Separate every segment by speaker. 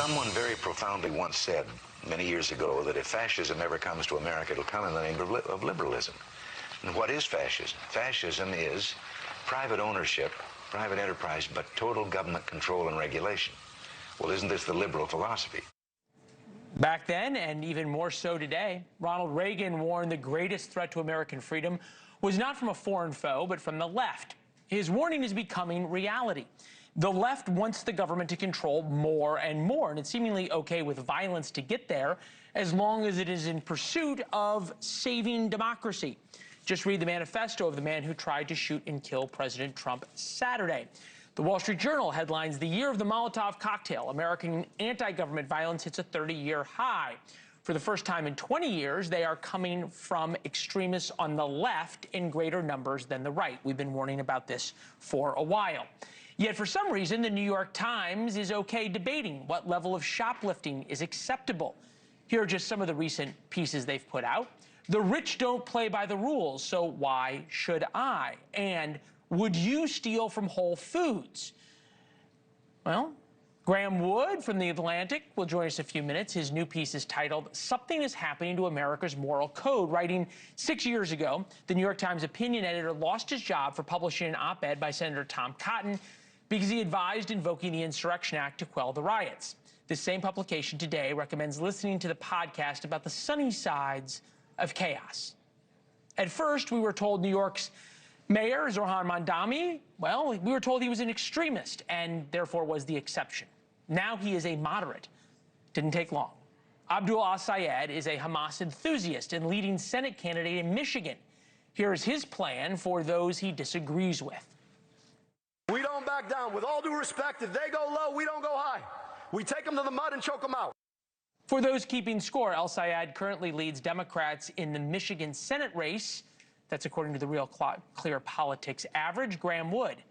Speaker 1: Someone very profoundly once said many years ago that if fascism ever comes to America, it'll come in the name of liberalism. And what is fascism? Fascism is private ownership, private enterprise, but total government control and regulation. Well, isn't this the liberal philosophy?
Speaker 2: Back then, and even more so today, Ronald Reagan warned the greatest threat to American freedom was not from a foreign foe, but from the left. His warning is becoming reality. The left wants the government to control more and more, and it's seemingly okay with violence to get there as long as it is in pursuit of saving democracy. Just read the manifesto of the man who tried to shoot and kill President Trump Saturday. The Wall Street Journal headlines, "The Year of the Molotov Cocktail. American anti-government violence hits a 30-year high." For the first time in 20 years, they are coming from extremists on the left in greater numbers than the right. We've been warning about this for a while. Yet for some reason, the New York Times is okay debating what level of shoplifting is acceptable. Here are just some of the recent pieces they've put out. "The rich don't play by the rules, so why should I?" And "Would you steal from Whole Foods?" Well, Graeme Wood from The Atlantic will join us in a few minutes. His new piece is titled "Something is Happening to America's Moral Code." Writing 6 years ago, the New York Times opinion editor lost his job for publishing an op-ed by Senator Tom Cotton because he advised invoking the Insurrection Act to quell the riots. This same publication today recommends listening to the podcast about the sunny sides of chaos. At first, we were told New York's Mayor Zohran Mamdani, well, we were told he was an extremist and therefore was the exception. Now he is a moderate. Didn't take long. Abdul al-Sayed is a Hamas enthusiast and leading Senate candidate in Michigan. Here's his plan for those he disagrees with.
Speaker 3: We don't back down. With all due respect, if they go low, we don't go high. We take them to the mud and choke them out.
Speaker 2: For those keeping score, al-Sayed currently leads Democrats in the Michigan Senate race. That's according to the Real Clear Politics average. Graeme Wood,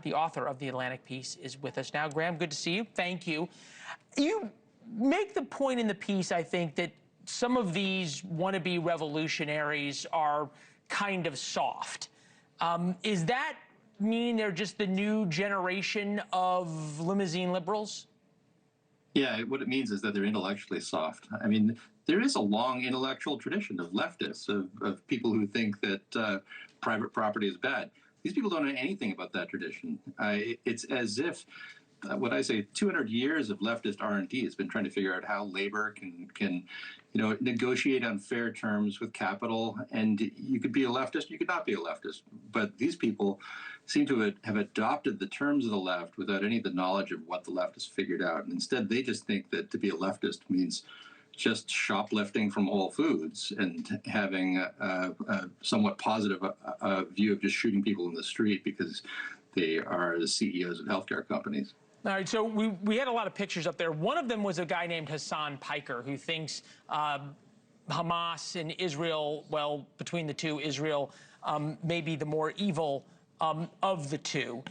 Speaker 2: the author of the Atlantic piece, is with us now. Graeme, good to see you. Thank you. You make the point in the piece, I think, that some of these wannabe revolutionaries are kind of soft. Is that mean they're just the new generation of limousine liberals?
Speaker 4: Yeah, what it means is that they're intellectually soft. I mean, there is a long intellectual tradition of leftists, of people who think that private property is bad. These people don't know anything about that tradition. It's as if, what I say, 200 years of leftist R&D has been trying to figure out how labor can negotiate on fair terms with capital. And you could be a leftist, you could not be a leftist. But these people seem to have adopted the terms of the left without any of the knowledge of what the left has figured out. And instead, they just think that to be a leftist means just shoplifting from Whole Foods and having a somewhat positive view of just shooting people in the street because they are the CEOs of healthcare companies.
Speaker 2: All right, so we had a lot of pictures up there. One of them was a guy named Hasan Piker who thinks Hamas and Israel, well, between the two, Israel may be the more evil of the two.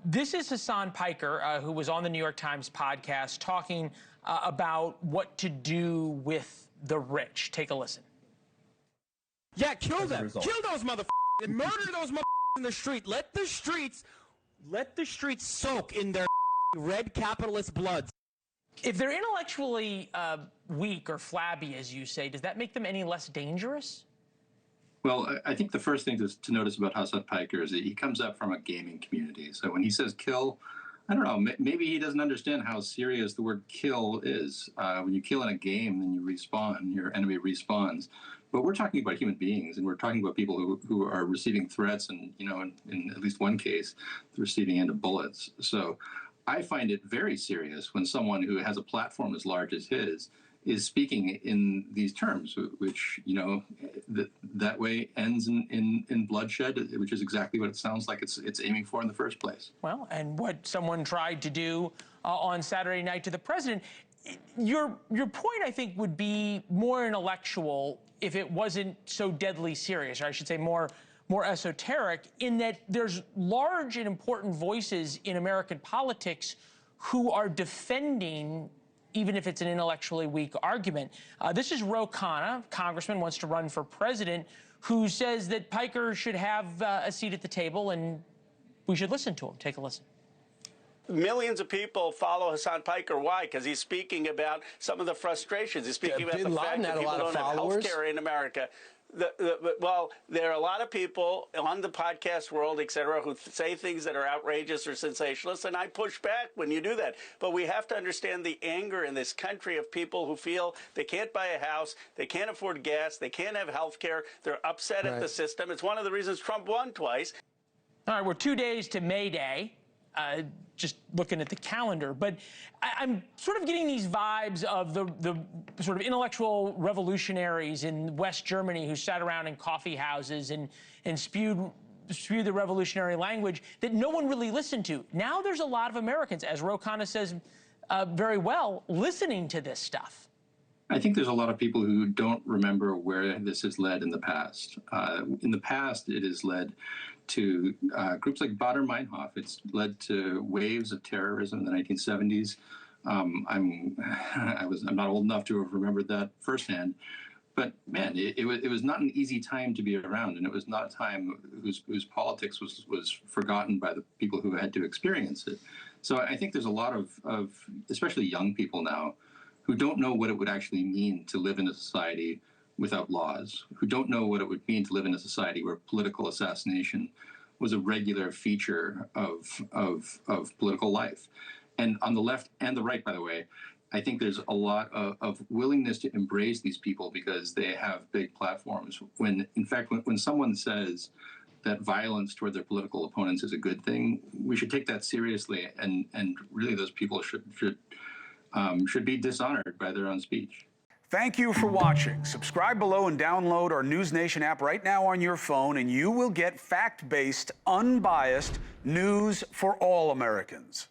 Speaker 2: This is Hasan Piker, who was on the New York Times podcast talking about what to do with the rich. Take a listen.
Speaker 5: Yeah, kill them. Kill those motherfuckers and murder those motherfuckers in the street. Let the streets soak in their red capitalist blood.
Speaker 2: If they're intellectually weak or flabby, as you say, does that make them any less dangerous?
Speaker 4: Well, I think the first thing to notice about Hasan Piker is that he comes up from a gaming community. So when he says kill, I don't know, maybe he doesn't understand how serious the word kill is. When you kill in a game, then you respawn, your enemy respawns. But we're talking about human beings, and we're talking about people who are receiving threats and, in at least one case, the receiving end of bullets. So I find it very serious when someone who has a platform as large as his is speaking in these terms, which, that way ends in bloodshed, which is exactly what it sounds like it's aiming for in the first place.
Speaker 2: Well, and what someone tried to do on Saturday night to the president, your point, I think, would be more intellectual if it wasn't so deadly serious, or I should say more esoteric, in that there's large and important voices in American politics who are defending, even if it's an intellectually weak argument. This is Ro Khanna, congressman, wants to run for president, who says that Piker should have a seat at the table and we should listen to him. Take a listen.
Speaker 6: Millions of people follow Hasan Piker. Why? Because he's speaking about some of the frustrations. He's speaking about the fact that people don't have health care in America. Well, there are a lot of people on the podcast world, et cetera, who say things that are outrageous or sensationalist, and I push back when you do that. But we have to understand the anger in this country of people who feel they can't buy a house, they can't afford gas, they can't have health care, they're upset at the system. It's one of the reasons Trump won twice.
Speaker 2: All right, we're 2 days to May Day. Just looking at the calendar, but I'm sort of getting these vibes of the sort of intellectual revolutionaries in West Germany who sat around in coffee houses and spewed the revolutionary language that no one really listened to. Now there's a lot of Americans, as Ro Khanna says very well, listening to this stuff.
Speaker 4: I think there's a lot of people who don't remember where this has led in the past. In the past, it has led to groups like Baader-Meinhof. It's led to waves of terrorism in the 1970s. I'm not old enough to have remembered that firsthand, but man, it was not an easy time to be around, and it was not a time whose politics was forgotten by the people who had to experience it. So I think there's a lot of especially young people now who don't know what it would actually mean to live in a society without laws, who don't know what it would mean to live in a society where political assassination was a regular feature of political life. And on the left and the right, by the way, I think there's a lot of willingness to embrace these people because they have big platforms. When, in fact, when someone says that violence toward their political opponents is a good thing, we should take that seriously, and really those people should be dishonored by their own speech.
Speaker 7: Thank you for watching. Subscribe below and download our NewsNation app right now on your phone, and you will get fact-based, unbiased news for all Americans.